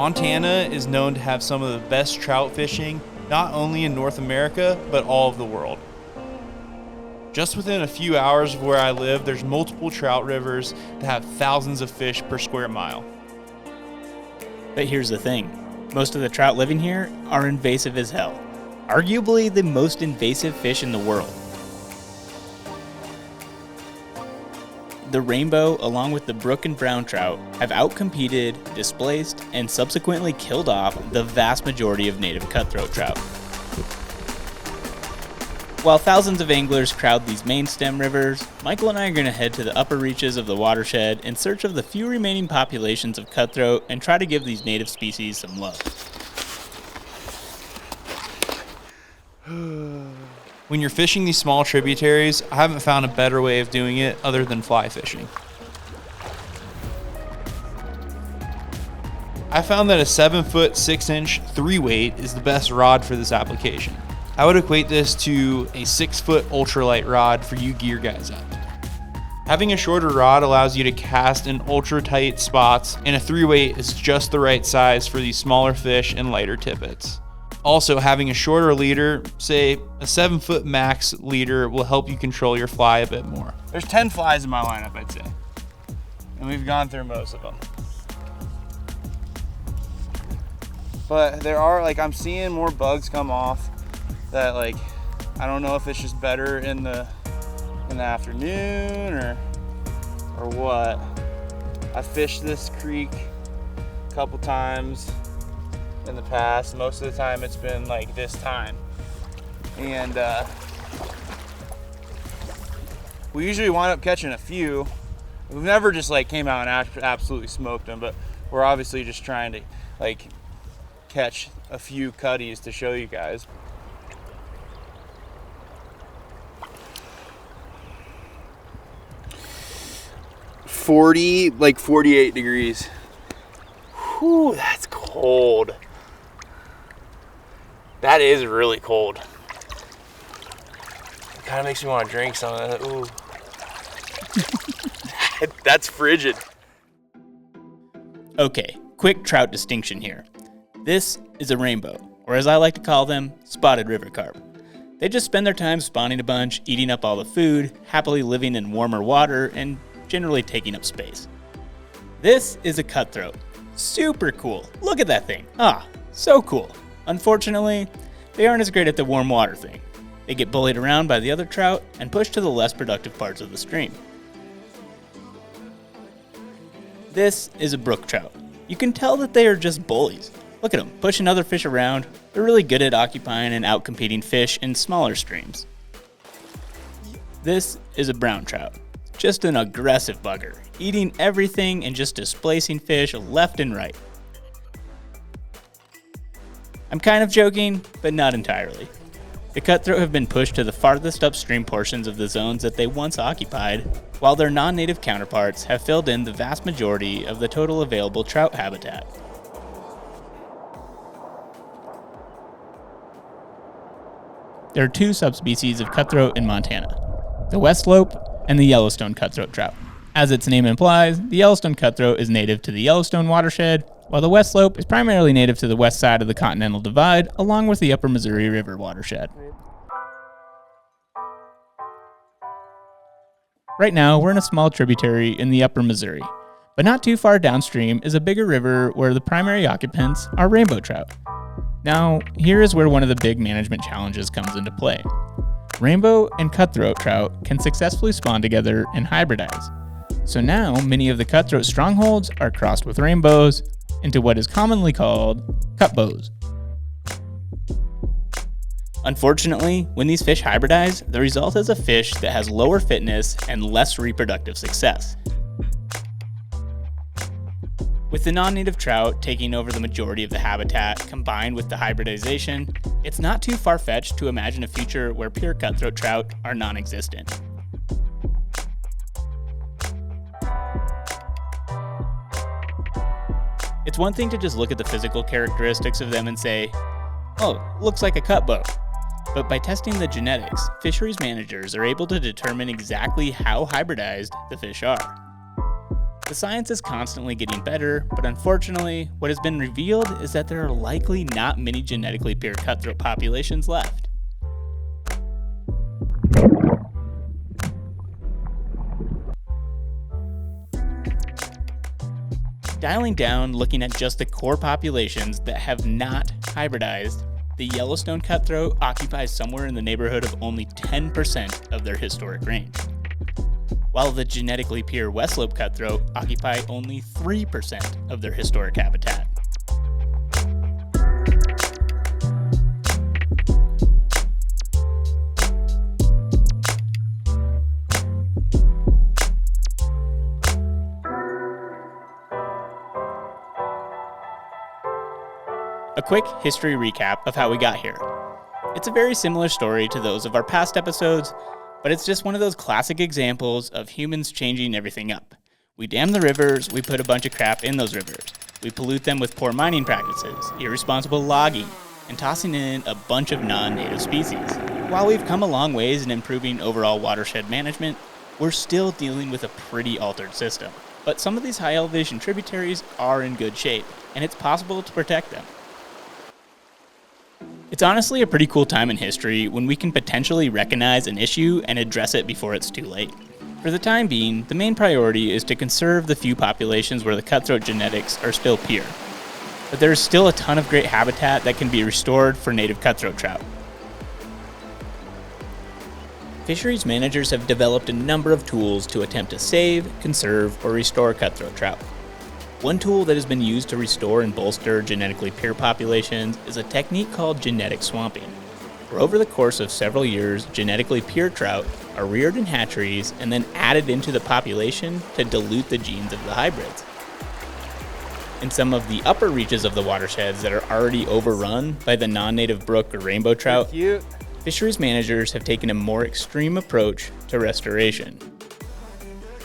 Montana is known to have some of the best trout fishing, not only in North America, but all of the world. Just within a few hours of where I live, there's multiple trout rivers that have thousands of fish per square mile. But here's the thing. Most of the trout living here are invasive as hell. Arguably the most invasive fish in the world. The rainbow, along with the brook and brown trout, have outcompeted, displaced, and subsequently killed off the vast majority of native cutthroat trout. While thousands of anglers crowd these main stem rivers, Michael and I are going to head to the upper reaches of the watershed in search of the few remaining populations of cutthroat and try to give these native species some love. When you're fishing these small tributaries, I haven't found a better way of doing it other than fly fishing. I found that a 7-foot 6-inch 3-weight is the best rod for this application. I would equate this to a 6-foot ultralight rod for you gear guys out there. Having a shorter rod allows you to cast in ultra tight spots, and a 3-weight is just the right size for these smaller fish and lighter tippets. Also, having a shorter leader, say a 7-foot max leader, will help you control your fly a bit more. There's 10 flies in my lineup, I'd say. And we've gone through most of them. But there are, I'm seeing more bugs come off that, I don't know if it's just better in the afternoon or what. I fished this creek a couple times in the past. Most of the time it's been this time, and we usually wind up catching a few. We've never just came out and absolutely smoked them, but we're obviously just trying to catch a few cutties to show you guys. Like 48 degrees. Whew, that's cold. That is really cold. It kind of makes me want to drink some of that. Ooh. That's frigid. Okay, quick trout distinction here. This is a rainbow, or as I like to call them, spotted river carp. They just spend their time spawning a bunch, eating up all the food, happily living in warmer water, and generally taking up space. This is a cutthroat. Super cool. Look at that thing. So cool. Unfortunately, they aren't as great at the warm water thing. They get bullied around by the other trout and pushed to the less productive parts of the stream. This is a brook trout. You can tell that they are just bullies. Look at them, pushing other fish around. They're really good at occupying and outcompeting fish in smaller streams. This is a brown trout. Just an aggressive bugger, eating everything and just displacing fish left and right. I'm kind of joking, but not entirely. The cutthroat have been pushed to the farthest upstream portions of the zones that they once occupied, while their non-native counterparts have filled in the vast majority of the total available trout habitat. There are two subspecies of cutthroat in Montana, the Westslope and the Yellowstone Cutthroat trout. As its name implies, the Yellowstone Cutthroat is native to the Yellowstone watershed, while the Westslope is primarily native to the west side of the Continental Divide, along with the upper Missouri River watershed. Right now, we're in a small tributary in the upper Missouri, but not too far downstream is a bigger river where the primary occupants are rainbow trout. Now, here is where one of the big management challenges comes into play. Rainbow and cutthroat trout can successfully spawn together and hybridize. So now, many of the cutthroat strongholds are crossed with rainbows into what is commonly called cutbows. Unfortunately, when these fish hybridize, the result is a fish that has lower fitness and less reproductive success. With the non-native trout taking over the majority of the habitat combined with the hybridization, it's not too far-fetched to imagine a future where pure cutthroat trout are non-existent. It's one thing to just look at the physical characteristics of them and say, oh, looks like a cutbow. But by testing the genetics, fisheries managers are able to determine exactly how hybridized the fish are. The science is constantly getting better, but unfortunately, what has been revealed is that there are likely not many genetically pure cutthroat populations left. Dialing down, looking at just the core populations that have not hybridized, the Yellowstone cutthroat occupies somewhere in the neighborhood of only 10% of their historic range, while the genetically pure Westslope cutthroat occupy only 3% of their historic habitat. A quick history recap of how we got here. It's a very similar story to those of our past episodes, but it's just one of those classic examples of humans changing everything up. We dam the rivers, we put a bunch of crap in those rivers. We pollute them with poor mining practices, irresponsible logging, and tossing in a bunch of non-native species. While we've come a long ways in improving overall watershed management, we're still dealing with a pretty altered system. But some of these high elevation tributaries are in good shape, and it's possible to protect them. It's honestly a pretty cool time in history when we can potentially recognize an issue and address it before it's too late. For the time being, the main priority is to conserve the few populations where the cutthroat genetics are still pure. But there is still a ton of great habitat that can be restored for native cutthroat trout. Fisheries managers have developed a number of tools to attempt to save, conserve, or restore cutthroat trout. One tool that has been used to restore and bolster genetically pure populations is a technique called genetic swamping, where over the course of several years, genetically pure trout are reared in hatcheries and then added into the population to dilute the genes of the hybrids. In some of the upper reaches of the watersheds that are already overrun by the non-native brook or rainbow trout, fisheries managers have taken a more extreme approach to restoration.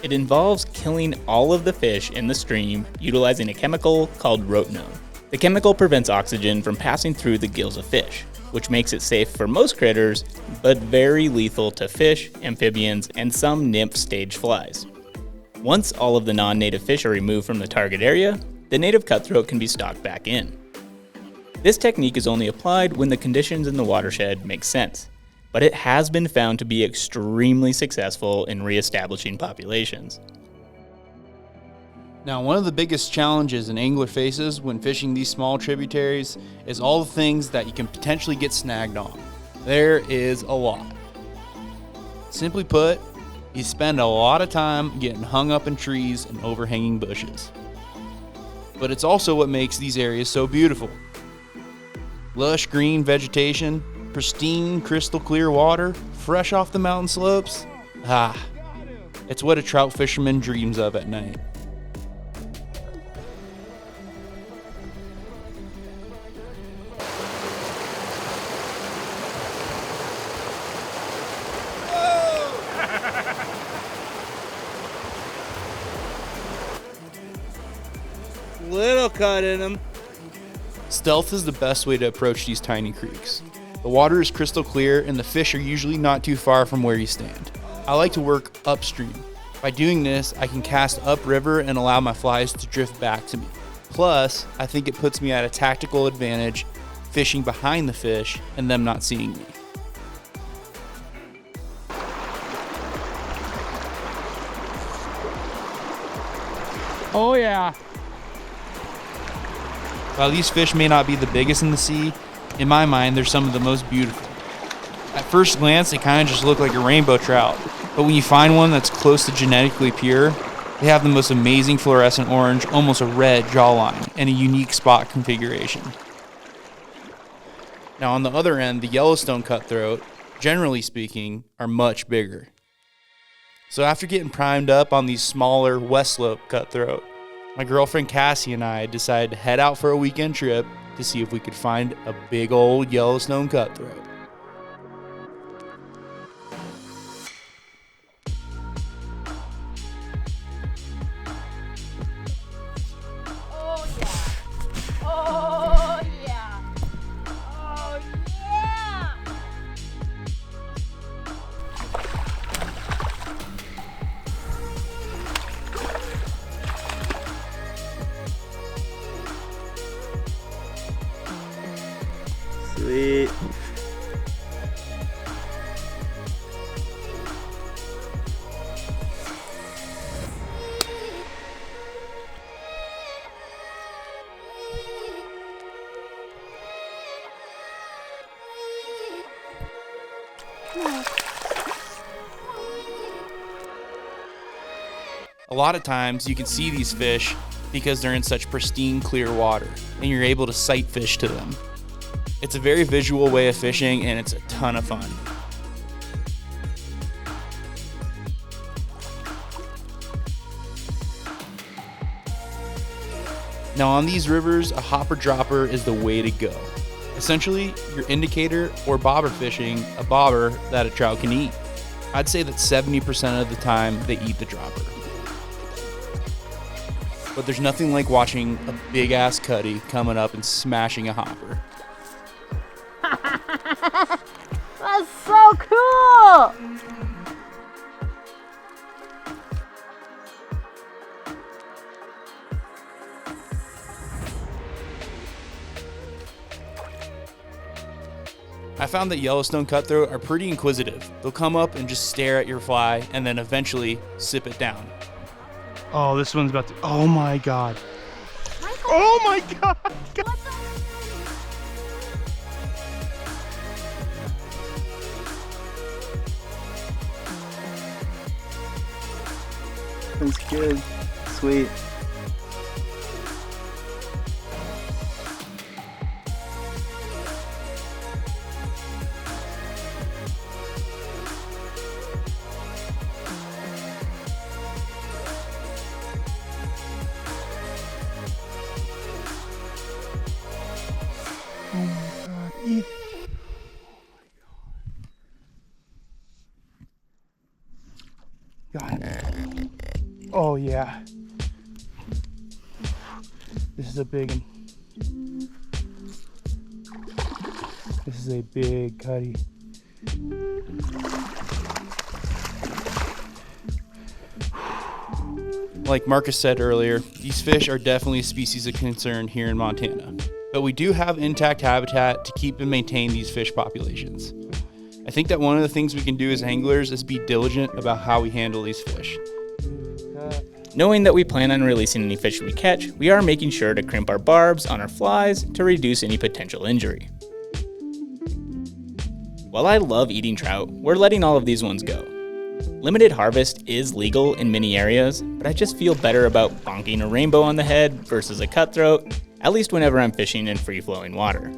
It involves killing all of the fish in the stream utilizing a chemical called rotenone. The chemical prevents oxygen from passing through the gills of fish, which makes it safe for most critters, but very lethal to fish, amphibians, and some nymph stage flies. Once all of the non-native fish are removed from the target area, the native cutthroat can be stocked back in. This technique is only applied when the conditions in the watershed make sense, but it has been found to be extremely successful in reestablishing populations. Now, one of the biggest challenges an angler faces when fishing these small tributaries is all the things that you can potentially get snagged on. There is a lot. Simply put, you spend a lot of time getting hung up in trees and overhanging bushes. But it's also what makes these areas so beautiful. Lush green vegetation, pristine, crystal clear water, fresh off the mountain slopes. It's what a trout fisherman dreams of at night. Little cut in them. Stealth is the best way to approach these tiny creeks. The water is crystal clear and the fish are usually not too far from where you stand. I like to work upstream. By doing this, I can cast upriver and allow my flies to drift back to me. Plus, I think it puts me at a tactical advantage fishing behind the fish and them not seeing me. Oh yeah. While these fish may not be the biggest in the sea, in my mind, they're some of the most beautiful. At first glance, they kind of just look like a rainbow trout, but when you find one that's close to genetically pure, they have the most amazing fluorescent orange, almost a red jawline, and a unique spot configuration. Now on the other end, the Yellowstone cutthroat, generally speaking, are much bigger. So after getting primed up on these smaller Westslope cutthroat, my girlfriend Cassie and I decided to head out for a weekend trip to see if we could find a big old Yellowstone cutthroat. Oh yeah! Oh yeah! Oh yeah! Sweet. A lot of times you can see these fish because they're in such pristine clear water and you're able to sight fish to them. It's a very visual way of fishing and it's a ton of fun. Now on these rivers, a hopper dropper is the way to go. Essentially, you're indicator or bobber fishing a bobber that a trout can eat. I'd say that 70% of the time they eat the dropper. But there's nothing like watching a big ass cutty coming up and smashing a hopper. That's so cool! I found that Yellowstone Cutthroat are pretty inquisitive. They'll come up and just stare at your fly and then eventually sip it down. Oh, this one's about to. Oh my god. Oh my god. That's good. Sweet. Oh my god. Eat. Got it. Oh yeah. This is a big one. This is a big cutty. Like Marcus said earlier, these fish are definitely a species of concern here in Montana. But we do have intact habitat to keep and maintain these fish populations. I think that one of the things we can do as anglers is be diligent about how we handle these fish. Knowing that we plan on releasing any fish we catch, we are making sure to crimp our barbs on our flies to reduce any potential injury. While I love eating trout, we're letting all of these ones go. Limited harvest is legal in many areas, but I just feel better about bonking a rainbow on the head versus a cutthroat, at least whenever I'm fishing in free-flowing water.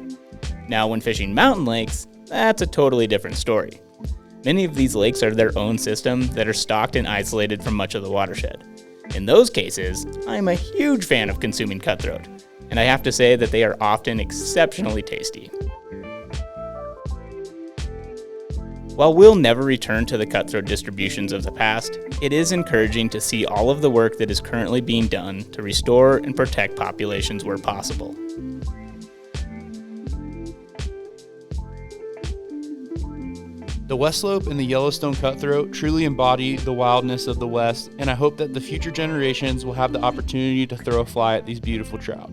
Now, when fishing mountain lakes, that's a totally different story. Many of these lakes are their own system that are stocked and isolated from much of the watershed. In those cases, I'm a huge fan of consuming cutthroat, and I have to say that they are often exceptionally tasty. While we'll never return to the cutthroat distributions of the past, it is encouraging to see all of the work that is currently being done to restore and protect populations where possible. The Westslope and the Yellowstone Cutthroat truly embody the wildness of the West, and I hope that the future generations will have the opportunity to throw a fly at these beautiful trout.